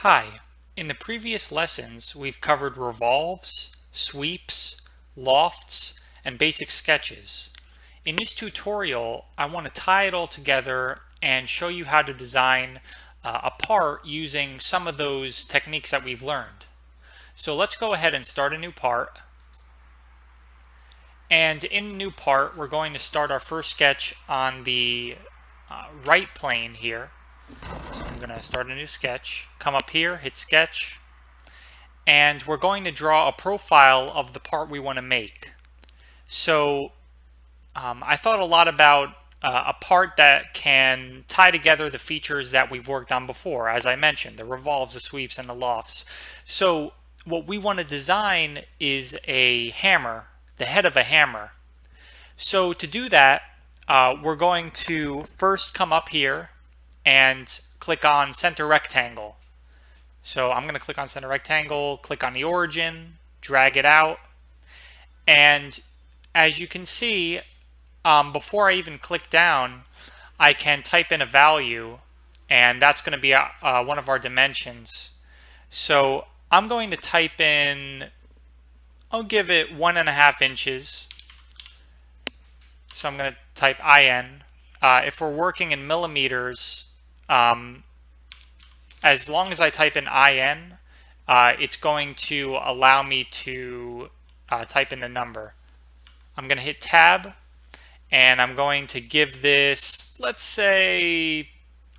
Hi, in the previous lessons we've covered revolves, sweeps, lofts, and basic sketches. In this tutorial I want to tie it all together and show you how to design a part using some of those techniques that we've learned. So let's go ahead and start a new part. And in a new part we're going to start our first sketch on the right plane here. So I'm going to start a new sketch, come up here, hit sketch, and we're going to draw a profile of the part we want to make. So I thought a lot about a part that can tie together the features that we've worked on before, as I mentioned, the revolves, the sweeps, and the lofts. So what we want to design is a hammer, the head of a hammer. So to do that, we're going to first come up here and click on center rectangle. So I'm going to click on center rectangle, click on the origin, drag it out, and as you can see, before I even click down, I can type in a value, and that's going to be one of our dimensions. So I'm going to type in, I'll give it 1.5 inches. So I'm going to type IN. If we're working in millimeters, as long as I type in IN, it's going to allow me to type in a number. I'm going to hit tab, and I'm going to give this, let's say,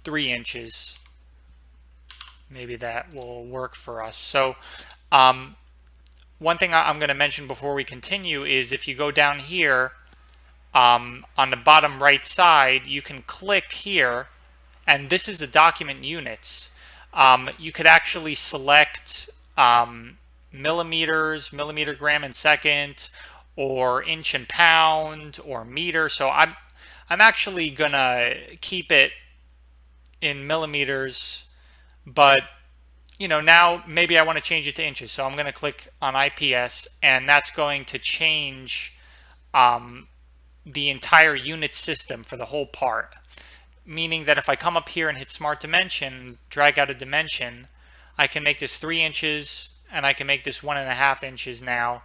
3 inches. Maybe that will work for us. So one thing I'm going to mention before we continue is if you go down here on the bottom right side, you can click here, and this is the document units. You could actually select millimeters, millimeter, gram, and second, or inch and pound, or meter. So I'm actually gonna keep it in millimeters, but now maybe I want to change it to inches. So I'm gonna click on IPS, and that's going to change the entire unit system for the whole part. Meaning that if I come up here and hit Smart Dimension, drag out a dimension, I can make this 3 inches, and I can make this 1.5 inches now,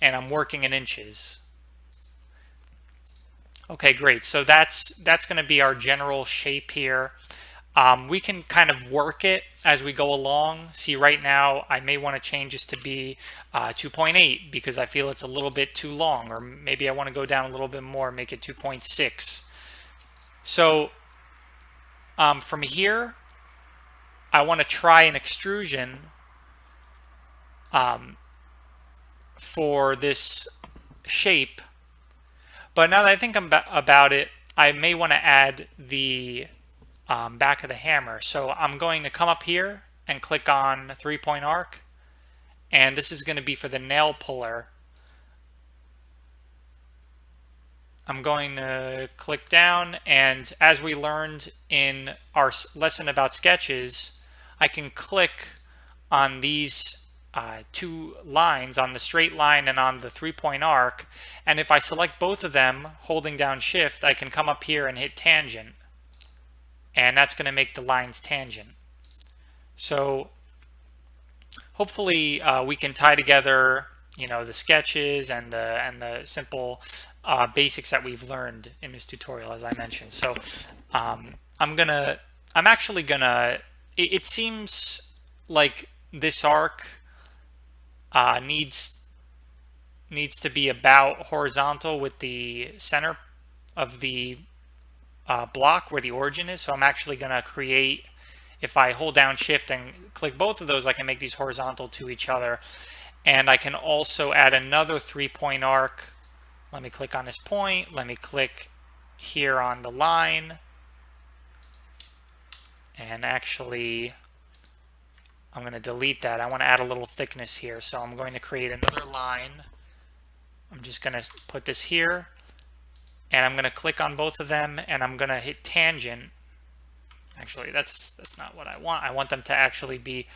and I'm working in inches. Okay, great. So that's going to be our general shape here. We can kind of work it as we go along. See, right now I may want to change this to be 2.8 because I feel it's a little bit too long, or maybe I want to go down a little bit more, make it 2.6. So from here, I want to try an extrusion for this shape. But now that I think about it, I may want to add the back of the hammer. So I'm going to come up here and click on 3-point arc. And this is going to be for the nail puller. I'm going to click down, and as we learned in our lesson about sketches, I can click on these two lines, on the straight line and on the 3-point arc, and if I select both of them holding down shift, I can come up here and hit tangent, and that's going to make the lines tangent. So hopefully we can tie together the sketches and the simple basics that we've learned in this tutorial, as I mentioned. So I'm actually gonna, it seems like this arc needs to be about horizontal with the center of the block where the origin is. So I'm actually gonna create, if I hold down shift and click both of those, I can make these horizontal to each other. And I can also add another 3-point arc. Let me click on this point. Let me click here on the line. And actually, I'm going to delete that. I want to add a little thickness here. So I'm going to create another line. I'm just going to put this here. And I'm going to click on both of them, and I'm going to hit tangent. Actually, that's not what I want. I want them to actually be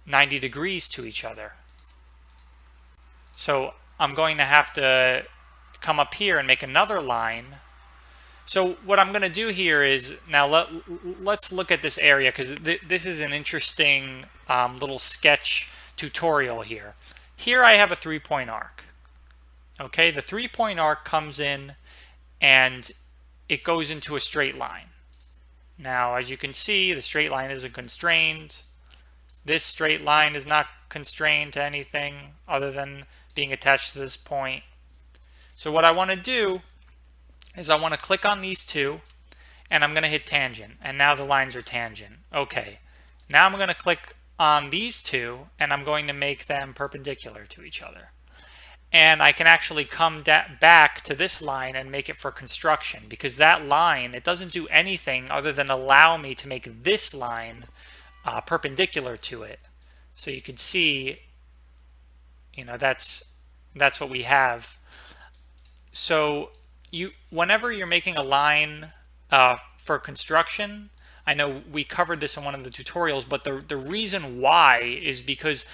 90 degrees to each other. So I'm going to have to come up here and make another line So what I'm going to do here is now let's look at this area, because this is an interesting little sketch tutorial here. Here I have a 3-point arc. Okay, the 3-point arc comes in and it goes into a straight line. Now, as you can see, the straight line isn't constrained. This straight line is not constrained to anything other than being attached to this point. So what I want to do is I want to click on these two, and I'm going to hit tangent, and now the lines are tangent. Okay, now I'm going to click on these two, and I'm going to make them perpendicular to each other. And I can actually come back to this line and make it for construction, because that line, it doesn't do anything other than allow me to make this line perpendicular to it. So you can see, you know, that's what we have. So whenever you're making a line for construction, I know we covered this in one of the tutorials, but the reason why is because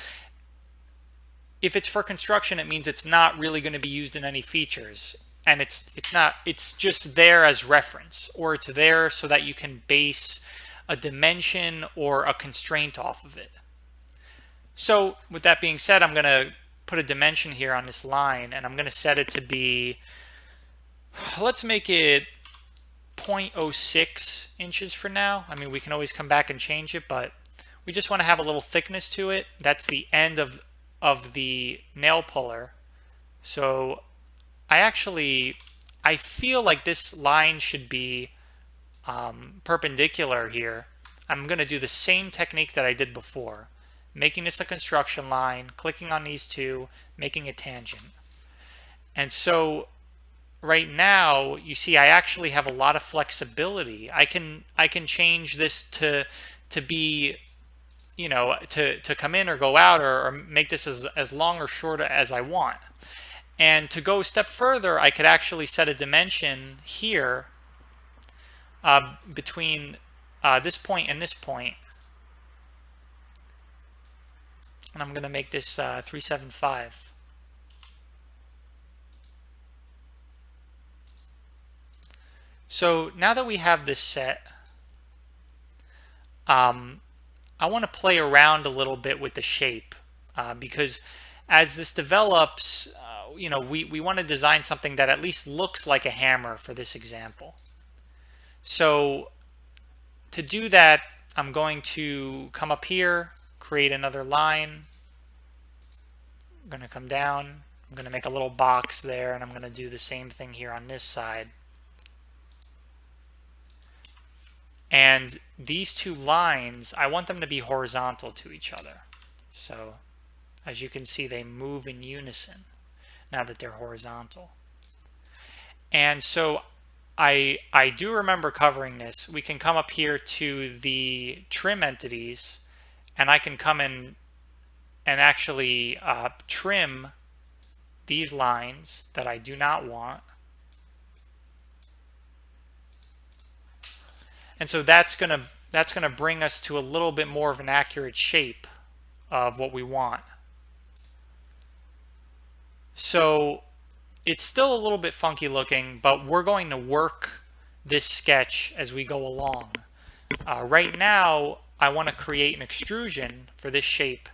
if it's for construction, it means it's not really going to be used in any features, and it's just there as reference, or it's there so that you can base a dimension or a constraint off of it. So with that being said, I'm going to put a dimension here on this line, and I'm going to set it to be, let's make it 0.06 inches for now. I mean, we can always come back and change it, but we just want to have a little thickness to it. That's the end of the nail puller. So I feel like this line should be perpendicular here. I'm going to do the same technique that I did before, making this a construction line, clicking on these two, making a tangent. And so right now, you see I actually have a lot of flexibility. I can change this to be, you know, to come in or go out, or make this as long or short as I want. And to go a step further, I could actually set a dimension here between this point and this point. And I'm going to make this 375. So now that we have this set, I want to play around a little bit with the shape, because as this develops, you know, we want to design something that at least looks like a hammer for this example. So to do that, I'm going to come up here, create another line. I'm going to come down. I'm going to make a little box there, and I'm going to do the same thing here on this side. And these two lines, I want them to be horizontal to each other. So as you can see, they move in unison now that they're horizontal. And so I do remember covering this. We can come up here to the trim entities, and I can come in and actually trim these lines that I do not want. And so that's gonna bring us to a little bit more of an accurate shape of what we want. So it's still a little bit funky looking, but we're going to work this sketch as we go along. Right now, I want to create an extrusion for this shape,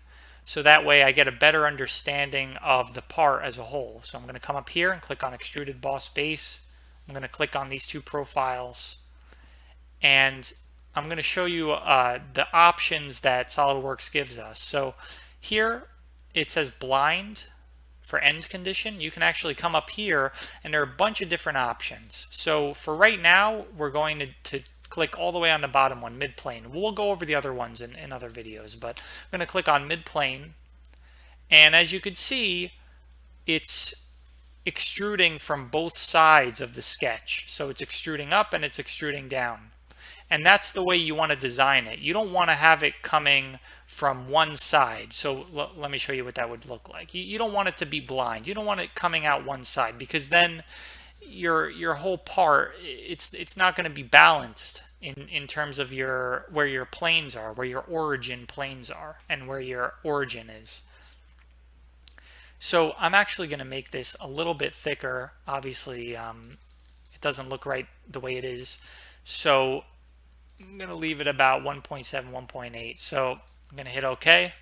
so that way I get a better understanding of the part as a whole. So I'm going to come up here and click on Extruded Boss Base. I'm going to click on these two profiles, and I'm going to show you the options that Solidworks gives us. So here it says blind for end condition. You can actually come up here, and there are a bunch of different options. So for right now, we're going to click all the way on the bottom one, mid-plane. We'll go over the other ones in other videos, but I'm going to click on mid-plane, and as you can see, it's extruding from both sides of the sketch. So it's extruding up and it's extruding down. And that's the way you want to design it. You don't want to have it coming from one side. So let me show you what that would look like. You don't want it to be blind. You don't want it coming out one side, because then your whole part, it's not going to be balanced in terms of where your planes are, where your origin planes are, and where your origin is. So I'm actually going to make this a little bit thicker. Obviously, It doesn't look right the way it is. So I'm going to leave it about 1.7, 1.8. So I'm going to hit OK.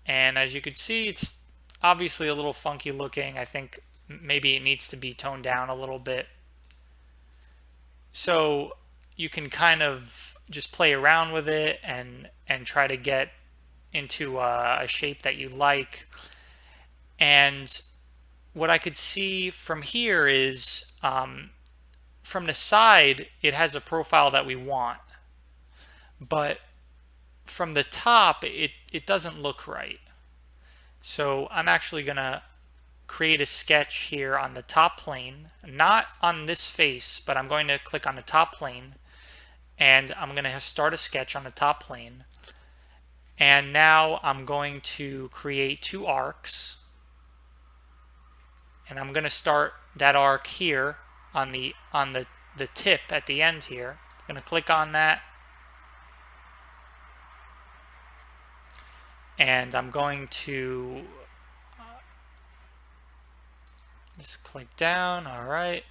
And as you can see, it's obviously a little funky looking. I think maybe it needs to be toned down a little bit. So you can kind of just play around with it and try to get into a shape that you like. And what I could see from here is from the side, it has a profile that we want. But from the top, it doesn't look right. So I'm actually going to create a sketch here on the top plane, not on this face, but I'm going to click on the top plane, and I'm going to start a sketch on the top plane. And now I'm going to create two arcs, and I'm going to start that arc here on the tip at the end here. I'm going to click on that, and I'm going to just click down. All right.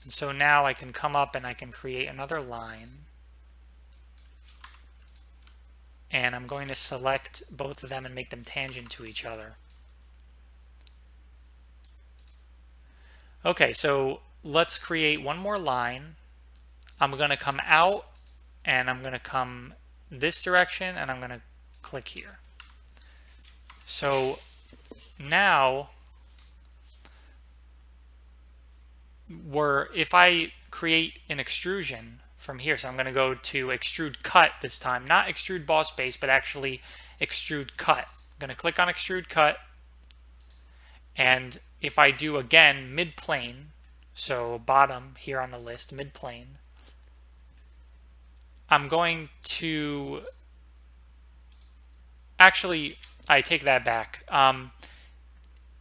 And so now I can come up and I can create another line. And I'm going to select both of them and make them tangent to each other. Okay, so let's create one more line. I'm going to come out and I'm going to come this direction and I'm going to click here. So now if I create an extrusion from here, so I'm going to go to Extrude Cut this time, not Extrude Boss Base, but actually Extrude Cut. I'm going to click on Extrude Cut, and if I do again mid-plane, so bottom here on the list, mid-plane, I'm going to actually, I take that back.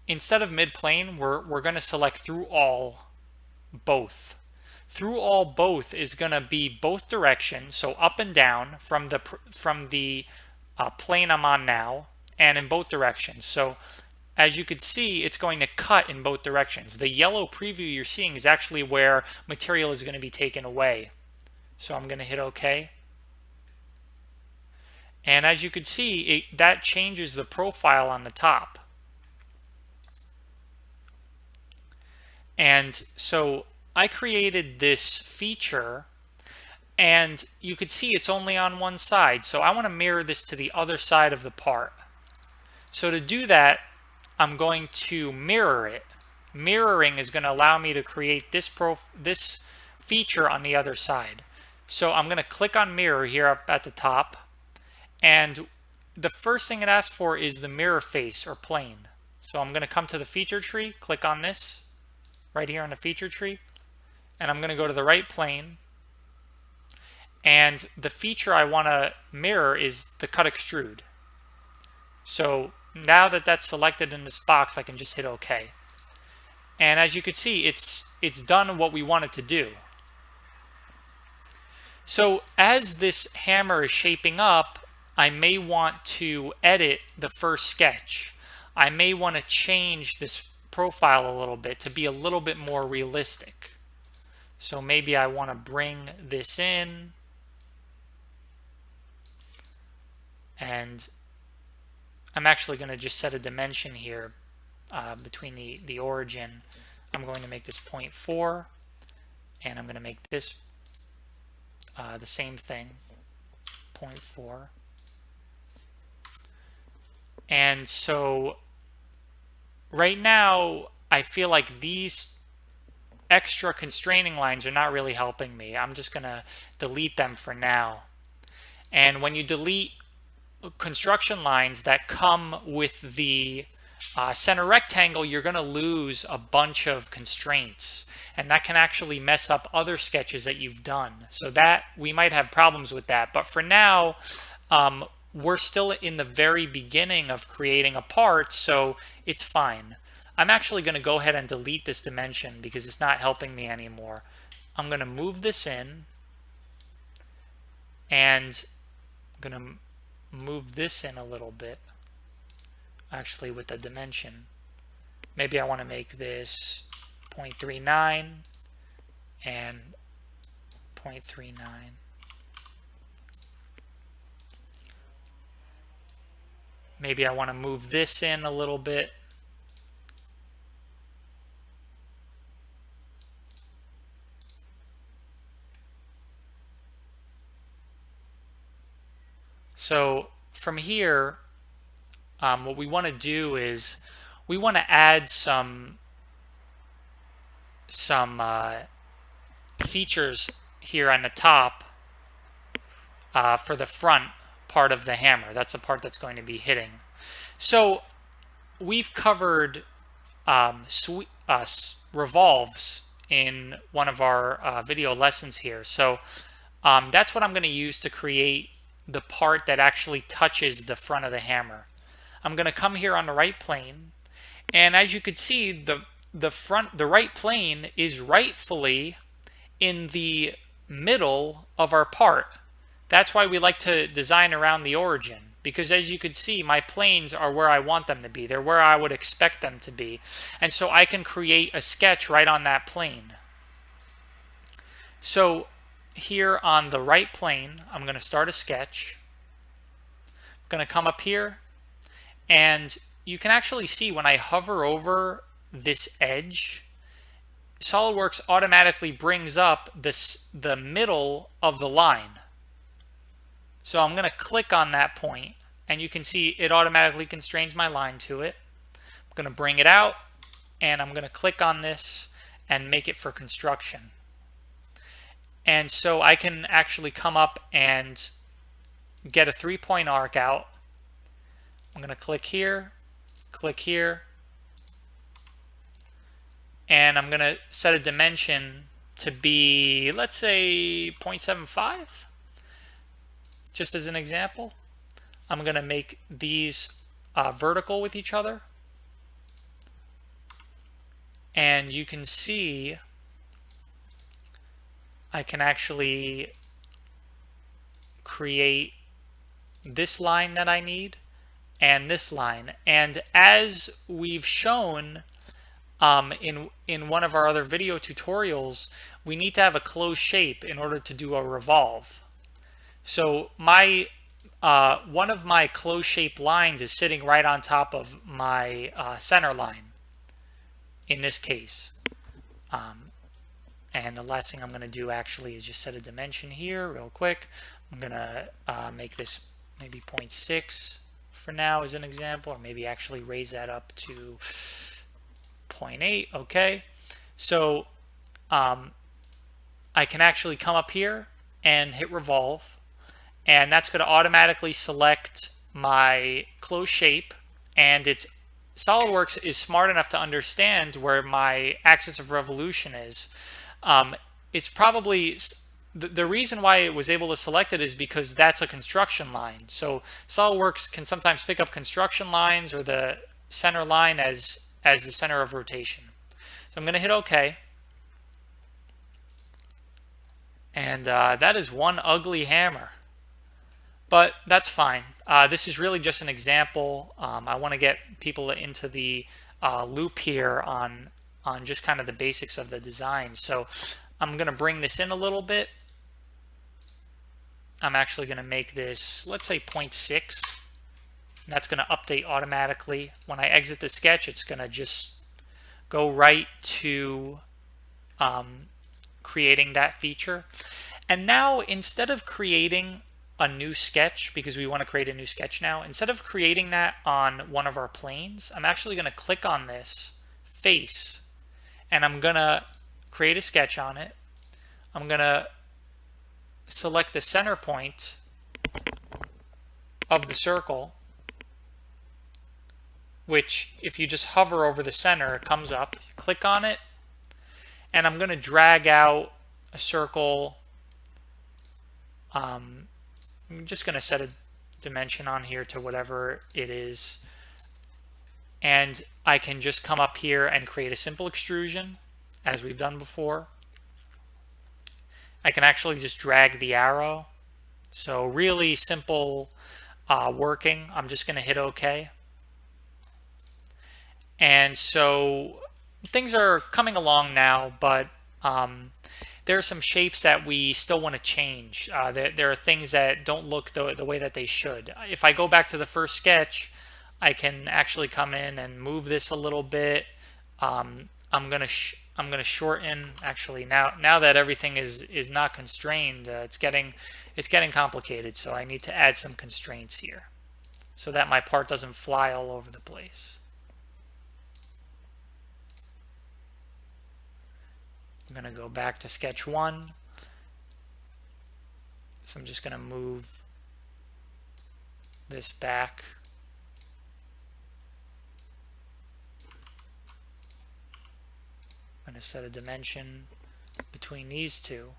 Instead of mid-plane, we're going to select through all, both. Through all both is going to be both directions, so up and down from the plane I'm on now, and in both directions. So as you could see, it's going to cut in both directions. The yellow preview you're seeing is actually where material is going to be taken away. So I'm going to hit OK. And as you could see, that changes the profile on the top. And so I created this feature, and you could see it's only on one side. So I want to mirror this to the other side of the part. So to do that, I'm going to mirror it. Mirroring is going to allow me to create this feature on the other side. So I'm going to click on mirror here up at the top, and the first thing it asks for is the mirror face or plane. So I'm going to come to the feature tree, click on this right here on the feature tree, and I'm going to go to the right plane, and the feature I want to mirror is the cut extrude. So now that that's selected in this box, I can just hit OK. And as you can see, it's done what we want it to do. So as this hammer is shaping up, I may want to edit the first sketch. I may want to change this profile a little bit to be a little bit more realistic. So maybe I want to bring this in, and I'm actually going to just set a dimension here between the origin. I'm going to make this 0.4, and I'm going to make this the same thing, 0.4. And so right now, I feel like these extra constraining lines are not really helping me. I'm just going to delete them for now. And when you delete construction lines that come with the center rectangle, you're going to lose a bunch of constraints, and that can actually mess up other sketches that you've done. So that we might have problems with that. But for now, we're still in the very beginning of creating a part, so it's fine. I'm actually going to go ahead and delete this dimension because it's not helping me anymore. I'm going to move this in, and I'm going to move this in a little bit. actually with the dimension. Maybe I want to make this 0.39 and 0.39. Maybe I want to move this in a little bit. So from here, what we want to do is we want to add some features here on the top for the front part of the hammer. That's the part that's going to be hitting. So we've covered revolves in one of our video lessons here. So that's what I'm going to use to create the part that actually touches the front of the hammer. I'm going to come here on the right plane, and as you could see, the right plane is rightfully in the middle of our part. That's why we like to design around the origin, because as you could see, my planes are where I want them to be. They're where I would expect them to be. And so I can create a sketch right on that plane. So here on the right plane, I'm going to start a sketch. I'm going to come up here, and you can actually see when I hover over this edge, Solidworks automatically brings up the middle of the line. So I'm going to click on that point, and you can see it automatically constrains my line to it. I'm going to bring it out, and I'm going to click on this and make it for construction. And so I can actually come up and get a 3-point arc out. I'm going to click here, and I'm going to set a dimension to be, let's say, 0.75, just as an example. I'm going to make these vertical with each other. And you can see I can actually create this line that I need and this line. And as we've shown in one of our other video tutorials, we need to have a closed shape in order to do a revolve. So my one of my closed shape lines is sitting right on top of my center line in this case. And the last thing I'm going to do actually is just set a dimension here real quick. I'm going to make this maybe 0.6 for now as an example, or maybe actually raise that up to 0.8. Okay, so I can actually come up here and hit revolve, and that's going to automatically select my closed shape. And it's SolidWorks is smart enough to understand where my axis of revolution is. It's probably the reason why it was able to select it is because that's a construction line. So SolidWorks can sometimes pick up construction lines or the center line as the center of rotation. So I'm going to hit OK. And that is one ugly hammer. But that's fine. This is really just an example. I want to get people into the loop here on just kind of the basics of the design. So I'm going to bring this in a little bit. I'm actually going to make this, let's say 0.6. That's going to update automatically. When I exit the sketch, it's going to just go right to creating that feature. And now, instead of creating a new sketch, because we want to create a new sketch now, instead of creating that on one of our planes, I'm actually going to click on this face, and I'm going to create a sketch on it. I'm going to select the center point of the circle, which if you just hover over the center, it comes up. Click on it, and I'm going to drag out a circle. I'm just going to set a dimension on here to whatever it is. And I can just come up here and create a simple extrusion, as we've done before. I can actually just drag the arrow. So really simple working. I'm just going to hit OK. And so things are coming along now, but there are some shapes that we still want to change. There are things that don't look the way that they should. If I go back to the first sketch, I can actually come in and move this a little bit. I'm gonna shorten. Actually, now that everything is not constrained, it's getting complicated. So I need to add some constraints here so that my part doesn't fly all over the place. I'm going to go back to sketch 1. So I'm just going to move this back. I'm going to set a dimension between these two.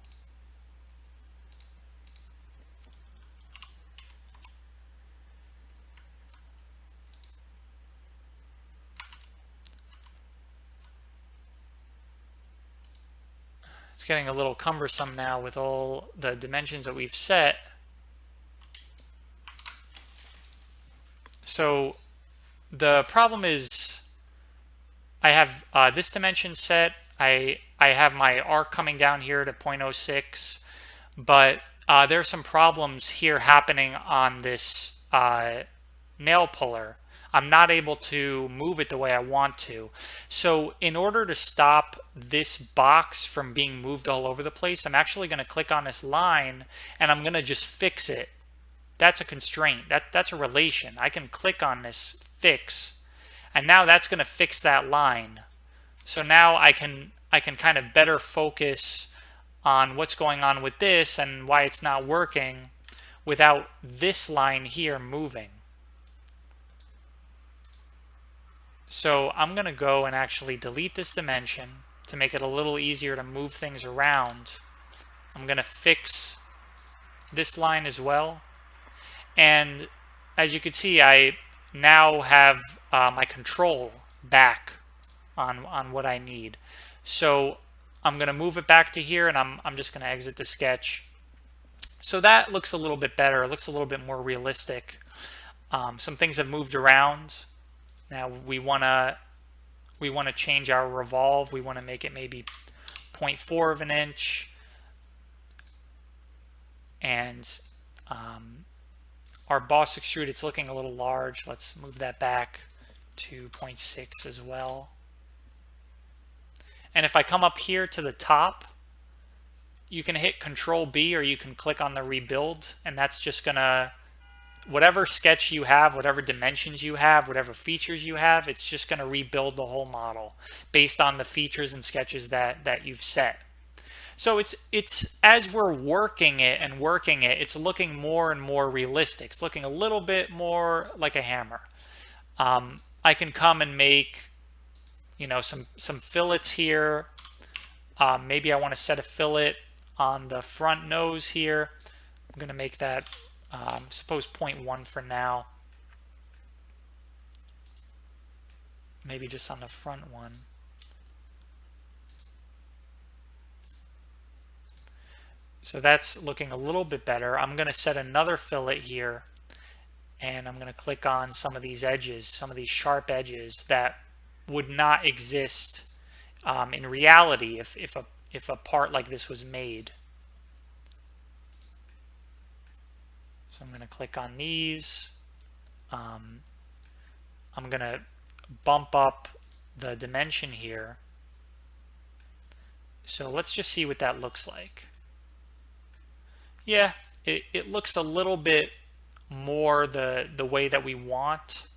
It's getting a little cumbersome now with all the dimensions that we've set. So the problem is I have this dimension set. I have my arc coming down here to 0.06, but there are some problems here happening on this nail puller. I'm not able to move it the way I want to. So in order to stop this box from being moved all over the place, I'm actually going to click on this line and I'm going to just fix it. That's a constraint. That's a relation. I can click on this fix, and now that's going to fix that line. So now I can kind of better focus on what's going on with this and why it's not working without this line here moving. So I'm going to go and actually delete this dimension to make it a little easier to move things around. I'm going to fix this line as well. And as you can see, I now have my control back on what I need. So I'm going to move it back to here, and I'm just going to exit the sketch. So that looks a little bit better. It looks a little bit more realistic. Some things have moved around. Now we want to change our revolve. We want to make it maybe 0.4 of an inch, and our boss extrude, it's looking a little large. Let's move that back to 0.6 as well. And if I come up here to the top, you can hit Control B, or you can click on the rebuild, and that's just gonna, whatever sketch you have, whatever dimensions you have, whatever features you have, it's just gonna rebuild the whole model based on the features and sketches that you've set. So it's as we're working it, it's looking more and more realistic. It's looking a little bit more like a hammer. I can come and make, you know, some fillets here. Maybe I want to set a fillet on the front nose here. I'm going to make that suppose 0.1 for now. Maybe just on the front one. So that's looking a little bit better. I'm going to set another fillet here, and I'm going to click on some of these edges, some of these sharp edges that would not exist in reality if a part like this was made. So I'm going to click on these. I'm going to bump up the dimension here. So let's just see what that looks like. Yeah, it looks a little bit more the way that we want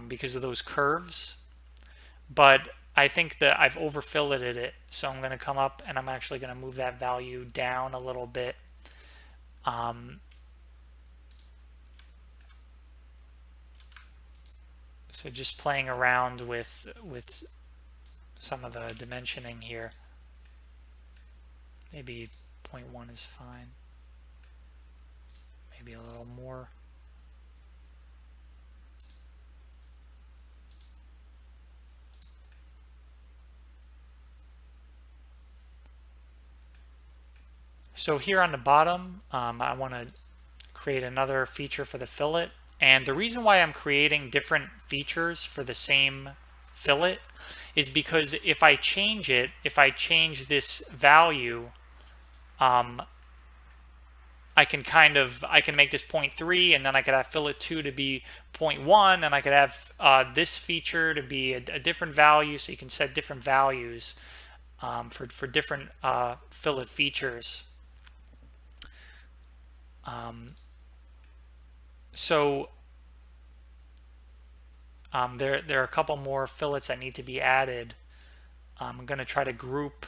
because of those curves. But I think that I've over filleted it, so I'm going to come up and I'm actually going to move that value down a little bit. So just playing around with some of the dimensioning here. Maybe 0.1 is fine. Maybe a little more. So here on the bottom, I want to create another feature for the fillet. And the reason why I'm creating different features for the same fillet is because if I change it, if I change this value, I can make this 0.3, and then I could have fillet 2 to be 0.1, and I could have this feature to be a different value, so you can set different values for different fillet features. So there are a couple more fillets that need to be added. I'm going to try to group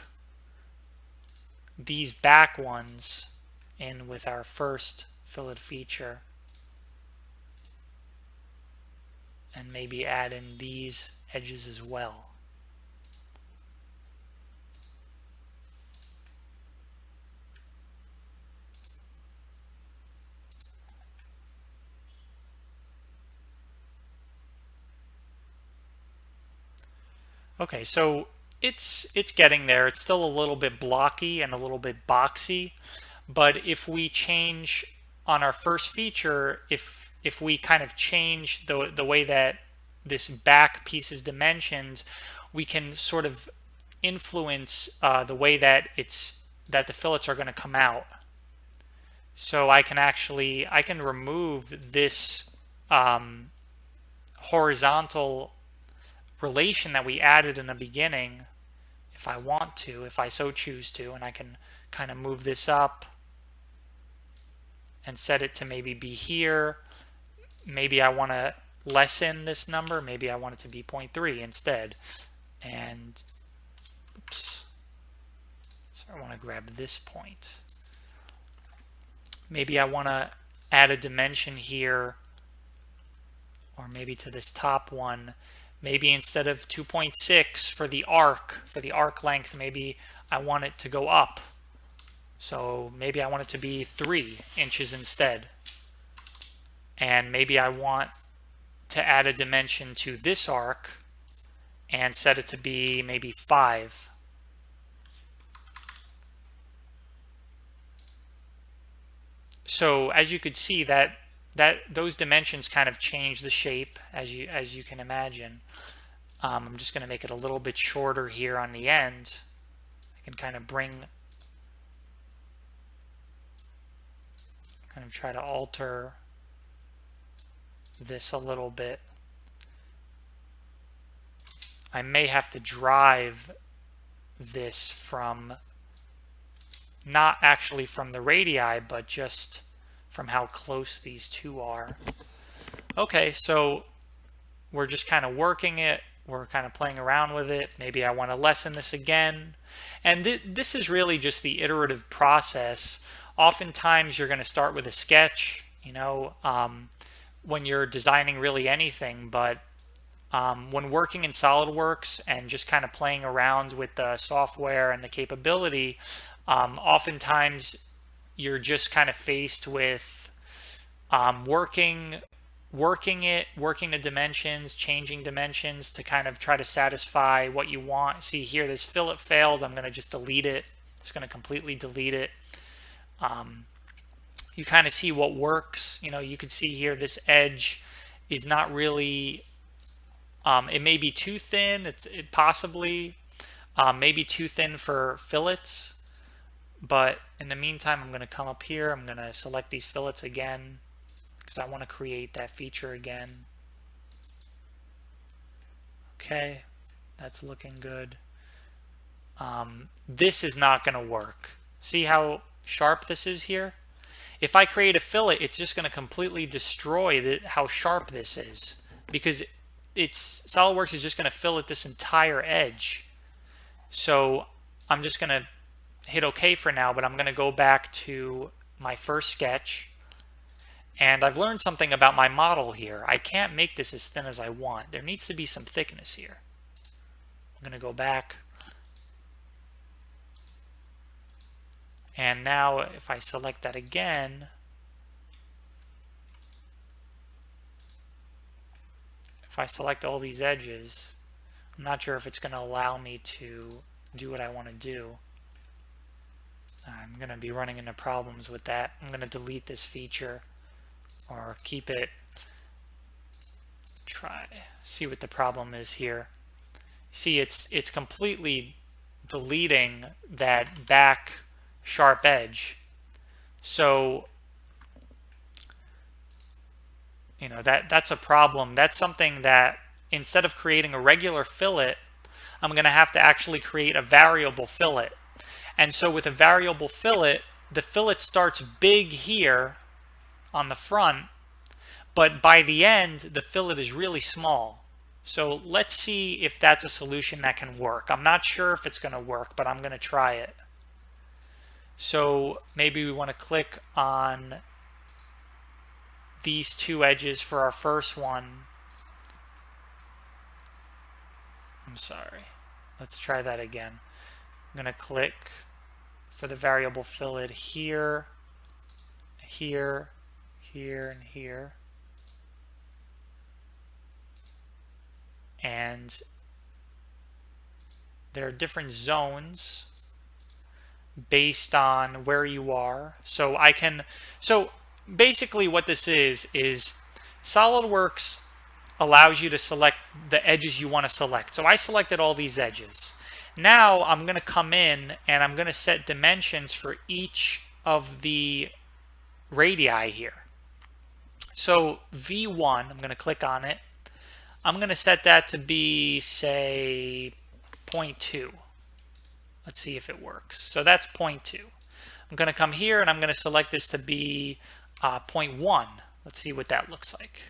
these back ones in with our first fillet feature, and maybe add in these edges as well. Okay, so it's getting there. It's still a little bit blocky and a little bit boxy, but if we change on our first feature, if we kind of change the way that this back piece is dimensioned, we can sort of influence the way that the fillets are going to come out. So I can remove this horizontal relation that we added in the beginning if I want to, if I so choose to, and I can kind of move this up and set it to maybe be here. Maybe I want to lessen this number. Maybe I want it to be 0.3 instead. And oops. So I want to grab this point. Maybe I want to add a dimension here, or maybe to this top one. Maybe instead of 2.6 for the arc length, maybe I want it to go up. So maybe I want it to be 3 inches instead. And maybe I want to add a dimension to this arc and set it to be maybe 5. So as you could see, that those dimensions kind of change the shape, as you can imagine. I'm just going to make it a little bit shorter here on the end. I can kind of try to alter this a little bit. I may have to drive this from, not actually from the radii, but just from how close these two are. Okay, so we're just kind of working it. We're kind of playing around with it. Maybe I want to lessen this again. And this is really just the iterative process. Oftentimes you're going to start with a sketch, when you're designing really anything, but when working in SolidWorks and just kind of playing around with the software and the capability, oftentimes you're just kind of faced with working the dimensions, changing dimensions to kind of try to satisfy what you want. See here, this fillet failed. I'm going to just delete it. It's going to completely delete it. You kind of see what works. You can see here this edge is not really, it may be too thin. It possibly may be too thin for fillets. But in the meantime, I'm going to come up here. I'm going to select these fillets again, because I want to create that feature again. Okay, that's looking good. This is not going to work. See how sharp this is here? If I create a fillet, it's just going to completely destroy how sharp this is, because SolidWorks is just going to fillet this entire edge. So I'm just going to hit OK for now, but I'm going to go back to my first sketch. And I've learned something about my model here. I can't make this as thin as I want. There needs to be some thickness here. I'm going to go back. And now if I select that again, if I select all these edges, I'm not sure if it's going to allow me to do what I want to do. I'm going to be running into problems with that. I'm going to delete this feature, or keep it see what the problem is here. See, it's completely deleting that back sharp edge. So, you know, that's a problem. That's something that instead of creating a regular fillet, I'm going to have to actually create a variable fillet. And so with a variable fillet, the fillet starts big here on the front, but by the end, the fillet is really small. So let's see if that's a solution that can work. I'm not sure if it's going to work, but I'm going to try it. So maybe we want to click on these two edges for our first one. I'm sorry. Let's try that again. I'm going to click for the variable fillet here, here, here, and here. And there are different zones based on where you are. So basically what this is SolidWorks allows you to select the edges you want to select. So I selected all these edges. Now I'm going to come in and I'm going to set dimensions for each of the radii here. So V1, I'm going to click on it. I'm going to set that to be, say, 0.2. Let's see if it works. So that's 0.2. I'm going to come here and I'm going to select this to be 0.1. Let's see what that looks like.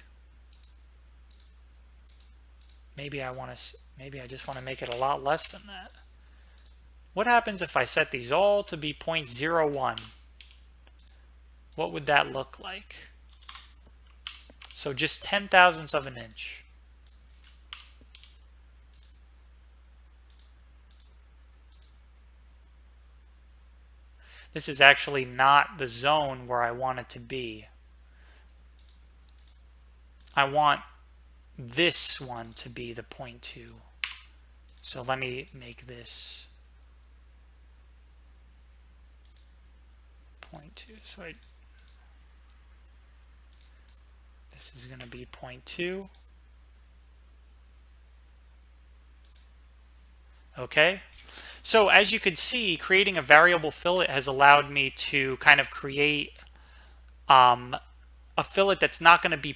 Maybe I just want to make it a lot less than that. What happens if I set these all to be 0.01? What would that look like? So just 10,000ths of an inch. This is actually not the zone where I want it to be. I want this one to be the 0.2. So let me make this 0.2. So this is going to be 0.2. Okay. So as you can see, creating a variable fillet has allowed me to kind of create a fillet that's not going to be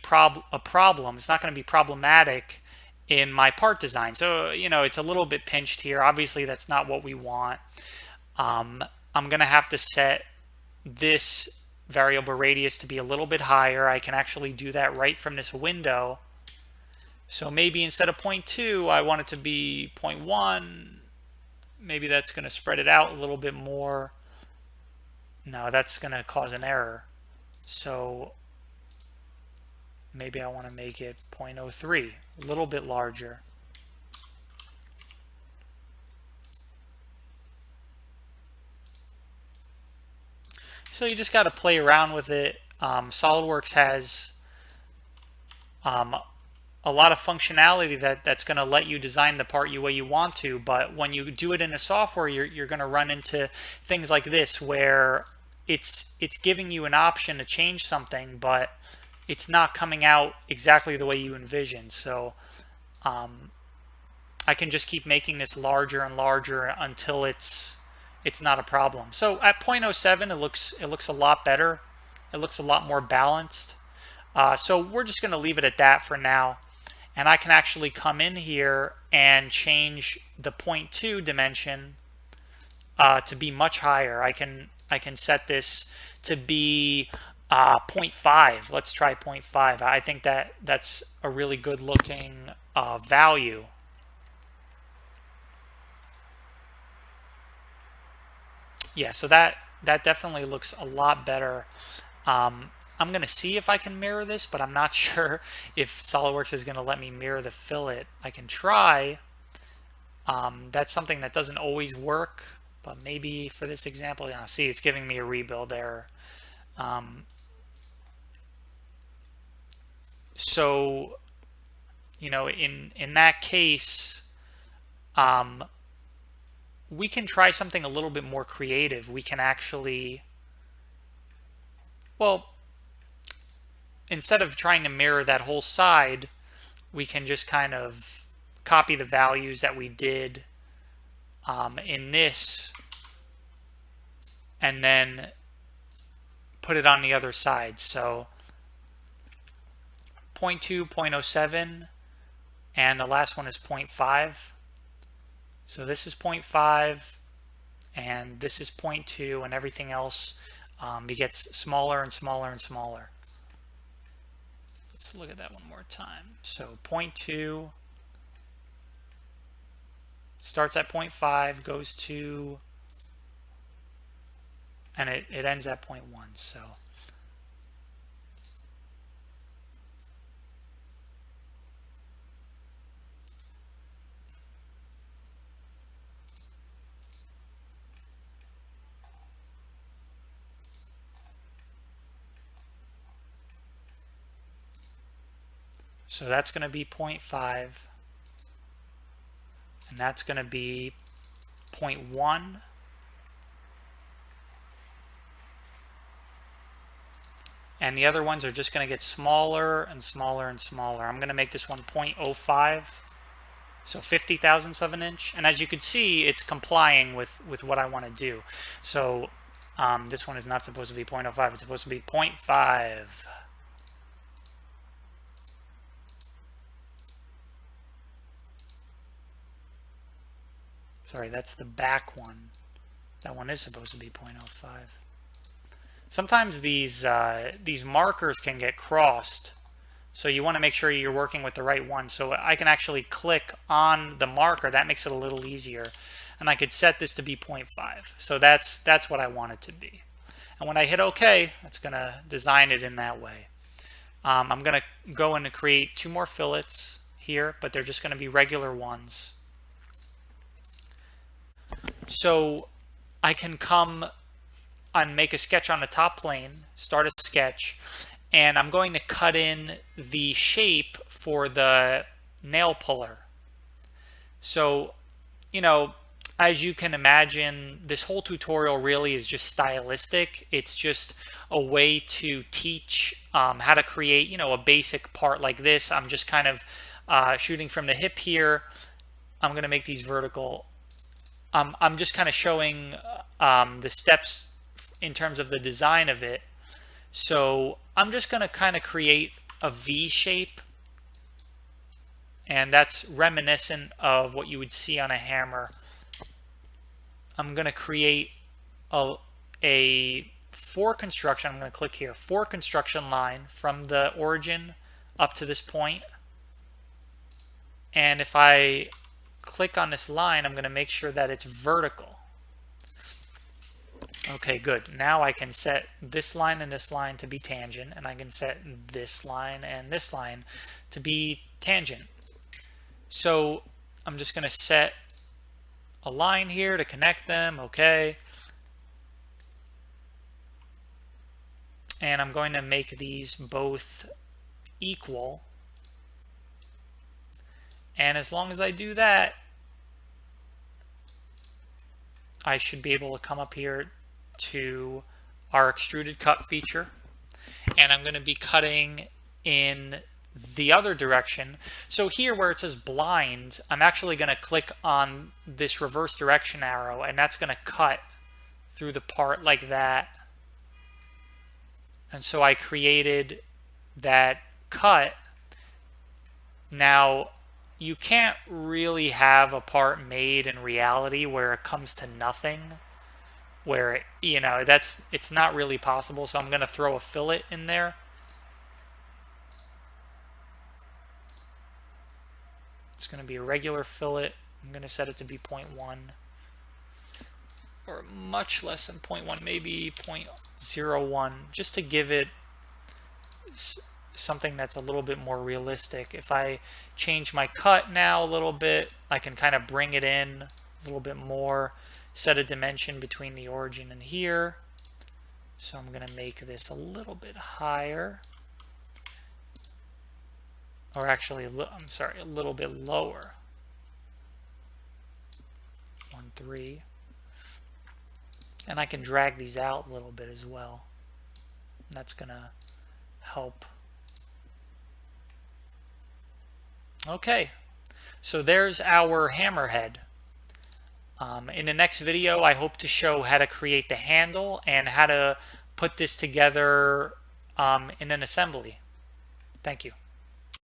a problem. It's not going to be problematic in my part design. So, you know, it's a little bit pinched here. Obviously, that's not what we want. I'm going to have to set this variable radius to be a little bit higher. I can actually do that right from this window. So maybe instead of 0.2, I want it to be 0.1. Maybe that's going to spread it out a little bit more. No, that's going to cause an error. So maybe I want to make it 0.03, a little bit larger. So you just got to play around with it. SolidWorks has a lot of functionality that's going to let you design the part the way you want to, but when you do it in a software, you're going to run into things like this where it's giving you an option to change something, but it's not coming out exactly the way you envisioned. So I can just keep making this larger and larger until it's not a problem. So at 0.07, it looks a lot better. It looks a lot more balanced. So we're just going to leave it at that for now. And I can actually come in here and change the 0.2 dimension to be much higher. I can set this to be 0.5. Let's try 0.5. I think that's a really good looking value. Yeah, so that definitely looks a lot better. I'm going to see if I can mirror this, but I'm not sure if SolidWorks is going to let me mirror the fillet. I can try. That's something that doesn't always work, but maybe for this example, yeah, see, it's giving me a rebuild error. So, you know, in that case, we can try something a little bit more creative. We can actually, well, instead of trying to mirror that whole side, we can just kind of copy the values that we did in this and then put it on the other side. So 0.2, 0.07, and the last one is 0.5. So this is 0.5, and this is 0.2, and everything else it gets smaller and smaller and smaller. Let's look at that one more time. So 0.2 starts at 0.5, goes to, and it ends at 0.1. So that's going to be 0.5, and that's going to be 0.1, and the other ones are just going to get smaller and smaller and smaller. I'm going to make this one 0.05, so 50 thousandths of an inch, and as you can see, it's complying with what I want to do. So this one is not supposed to be 0.05, it's supposed to be 0.5. Sorry, that's the back one. That one is supposed to be 0.05. Sometimes these markers can get crossed, so you want to make sure you're working with the right one. So I can actually click on the marker. That makes it a little easier, and I could set this to be 0.5. So that's what I want it to be. And when I hit OK, it's going to design it in that way. I'm going to go in and create 2 more fillets here, but they're just going to be regular ones. So I can come and make a sketch on the top plane, start a sketch, and I'm going to cut in the shape for the nail puller. So, you know, as you can imagine, this whole tutorial really is just stylistic. It's just a way to teach how to create, you know, a basic part like this. I'm just kind of shooting from the hip here. I'm going to make these vertical. I'm just kind of showing the steps in terms of the design of it. So I'm just going to kind of create a V shape, and that's reminiscent of what you would see on a hammer. I'm going to create a for construction. I'm going to click here, for construction line from the origin up to this point. And if I click on this line, I'm going to make sure that it's vertical. Okay, good. Now I can set this line and this line to be tangent, and I can set this line and this line to be tangent. So I'm just going to set a line here to connect them. Okay. And I'm going to make these both equal. And as long as I do that, I should be able to come up here to our extruded cut feature, and I'm going to be cutting in the other direction. So here where it says blind, I'm actually going to click on this reverse direction arrow, and that's going to cut through the part like that. And so I created that cut. Now you can't really have a part made in reality where it comes to nothing, where it, you know, it's not really possible. So I'm going to throw a fillet in there. It's going to be a regular fillet. I'm going to set it to be 0.1 or much less than 0.1, maybe 0.01, just to give it something that's a little bit more realistic. If I change my cut now a little bit, I can kind of bring it in a little bit more, set a dimension between the origin and here. So I'm going to make this a little bit higher, or actually, I'm sorry, a little bit lower. 1.3. And I can drag these out a little bit as well. And that's going to help. Okay, so there's our hammerhead. In the next video, I hope to show how to create the handle and how to put this together in an assembly. Thank you.